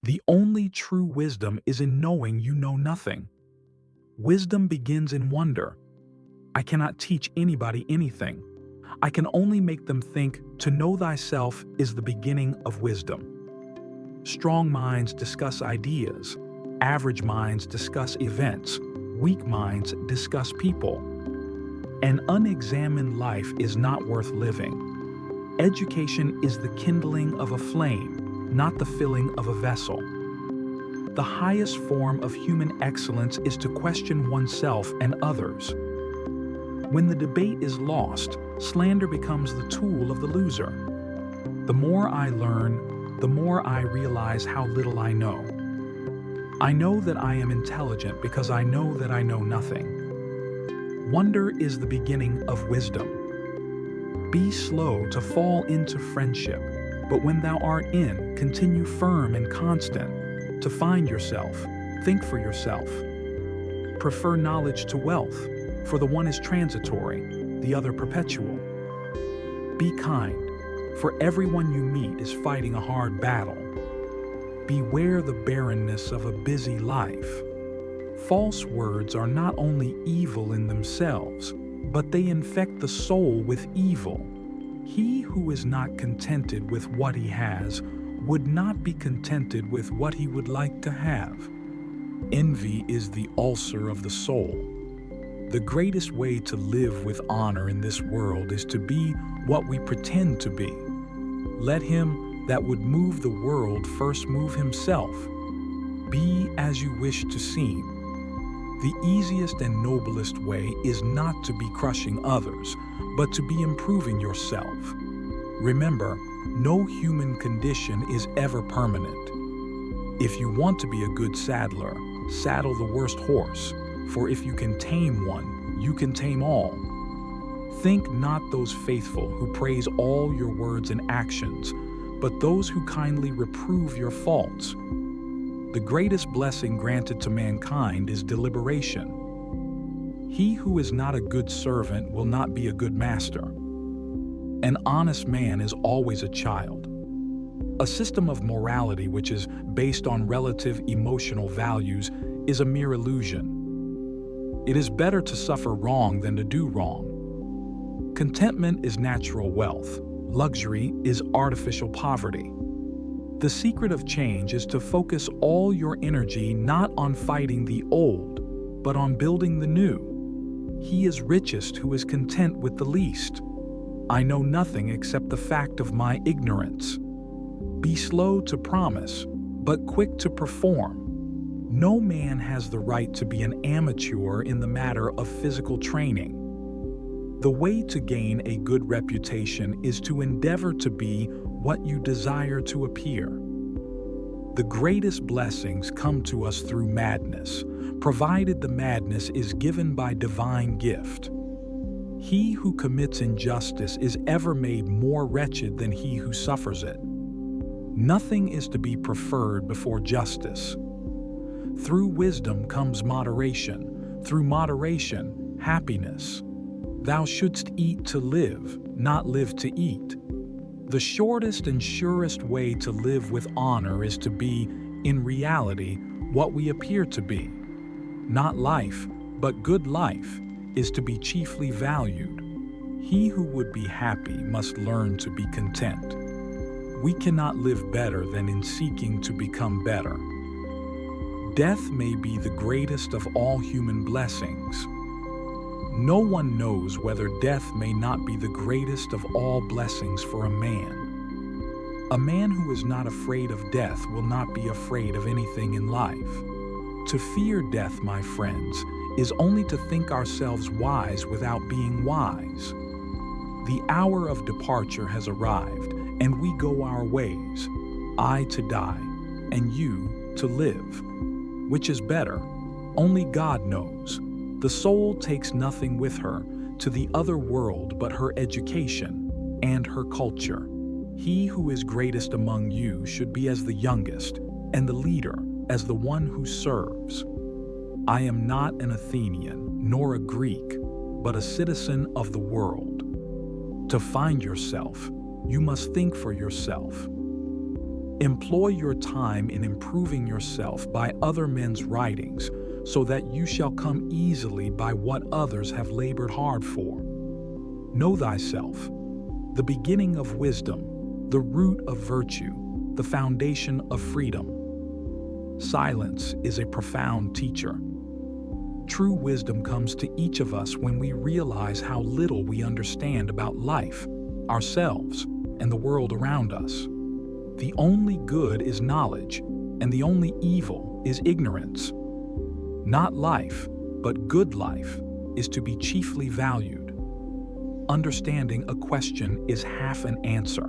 The only true wisdom is in knowing you know nothing. Wisdom begins in wonder. I cannot teach anybody anything. I can only make them think to know thyself is the beginning of wisdom. Strong minds discuss ideas. Average minds discuss events. Weak minds discuss people. An unexamined life is not worth living. Education is the kindling of a flame, not the filling of a vessel. The highest form of human excellence is to question oneself and others. When the debate is lost, slander becomes the tool of the loser. The more I learn, the more I realize how little I know. I know that I am intelligent because I know that I know nothing. Wonder is the beginning of wisdom. Be slow to fall into friendship, but when thou art in, continue firm and constant. To find yourself, think for yourself. Prefer knowledge to wealth, for the one is transitory, the other perpetual. Be kind, for everyone you meet is fighting a hard battle. Beware the barrenness of a busy life. False words are not only evil in themselves, but they infect the soul with evil. He who is not contented with what he has would not be contented with what he would like to have. Envy is the ulcer of the soul. The greatest way to live with honor in this world is to be what we pretend to be. Let him that would move the world first move himself. Be as you wish to seem. The easiest and noblest way is not to be crushing others, but to be improving yourself. Remember, no human condition is ever permanent. If you want to be a good saddler, saddle the worst horse, for if you can tame one, you can tame all. Think not those faithful who praise all your words and actions, but those who kindly reprove your faults. The greatest blessing granted to mankind is deliberation. He who is not a good servant will not be a good master. An honest man is always a child. A system of morality which is based on relative emotional values is a mere illusion. It is better to suffer wrong than to do wrong. Contentment is natural wealth. Luxury is artificial poverty. The secret of change is to focus all your energy not on fighting the old, but on building the new. He is richest who is content with the least. I know nothing except the fact of my ignorance. Be slow to promise, but quick to perform. No man has the right to be an amateur in the matter of physical training. The way to gain a good reputation is to endeavor to be what you desire to appear. The greatest blessings come to us through madness, provided the madness is given by divine gift. He who commits injustice is ever made more wretched than he who suffers it. Nothing is to be preferred before justice. Through wisdom comes moderation, through moderation, happiness. Thou shouldst eat to live, not live to eat. The shortest and surest way to live with honor is to be, in reality, what we appear to be. Not life, but good life, is to be chiefly valued. He who would be happy must learn to be content. We cannot live better than in seeking to become better. Death may be the greatest of all human blessings. No one knows whether death may not be the greatest of all blessings for a man. A man who is not afraid of death will not be afraid of anything in life. To fear death, my friends, is only to think ourselves wise without being wise. The hour of departure has arrived, and we go our ways, I to die, and you to live. Which is better? Only God knows. The soul takes nothing with her to the other world but her education and her culture. He who is greatest among you should be as the youngest, and the leader as the one who serves. I am not an Athenian, nor a Greek, but a citizen of the world. To find yourself, you must think for yourself. Employ your time in improving yourself by other men's writings, so that you shall come easily by what others have labored hard for. Know thyself, the beginning of wisdom, the root of virtue, the foundation of freedom. Silence is a profound teacher. True wisdom comes to each of us when we realize how little we understand about life, ourselves, and the world around us. The only good is knowledge, and the only evil is ignorance. Not life, but good life, is to be chiefly valued. Understanding a question is half an answer.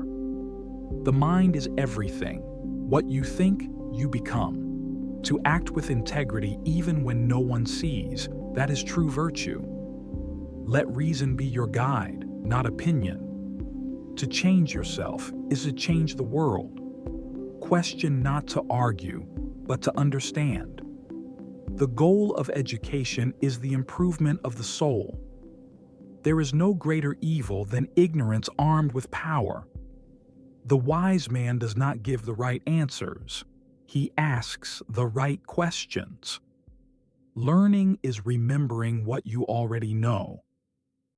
The mind is everything. What you think, you become. To act with integrity even when no one sees, that is true virtue. Let reason be your guide, not opinion. To change yourself is to change the world. Question not to argue, but to understand. The goal of education is the improvement of the soul. There is no greater evil than ignorance armed with power. The wise man does not give the right answers. He asks the right questions. Learning is remembering what you already know.